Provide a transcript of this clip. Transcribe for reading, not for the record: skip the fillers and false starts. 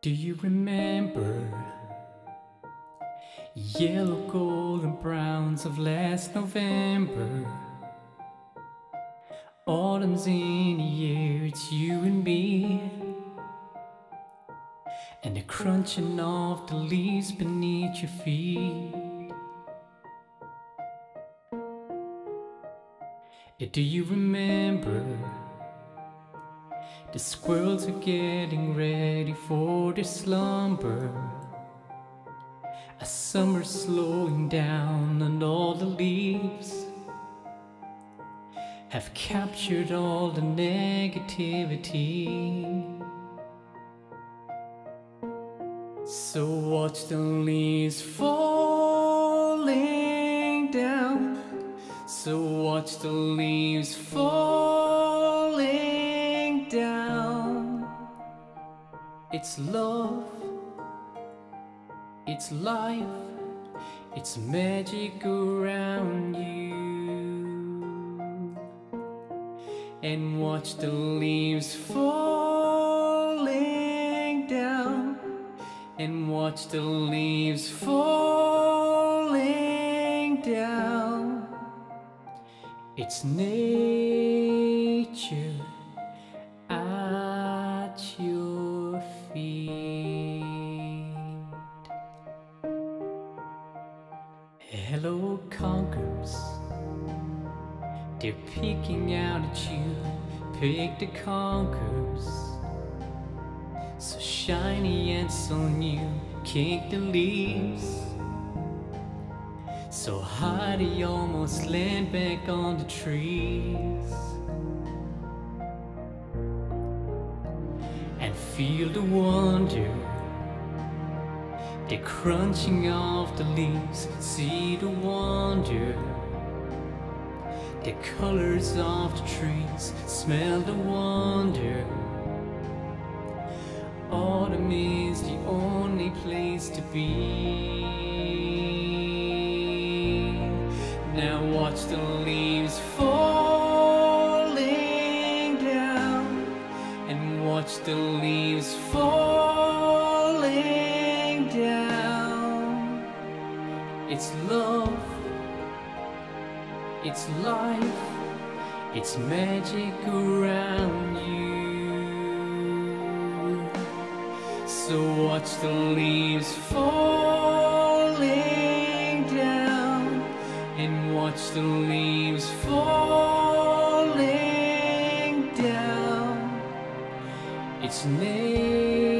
Do you remember yellow, gold and browns of last November? Autumn's in the air, it's you and me, and the crunching of the leaves beneath your feet. Do you remember the squirrels are getting ready for their slumber? A summer slowing down and all the leaves have captured all the negativity. So watch the leaves falling down. So watch the leaves falling down. It's love, it's life, it's magic around you. And watch the leaves falling down. And watch the leaves falling down. It's nature at your feet. Hello, conkers, they're peeking out at you. Pick the conkers, so shiny and so new. Kick the leaves, so high they almost land back on the trees. And feel the wonder, the crunching of the leaves. See the wonder, the colors of the trees. Smell the wonder. Autumn is the only place to be. Now watch the leaves falling down. And watch the leaves falling down. It's love, it's life, it's magic around you. So watch the leaves falling down. And watch the leaves falling down. It's nature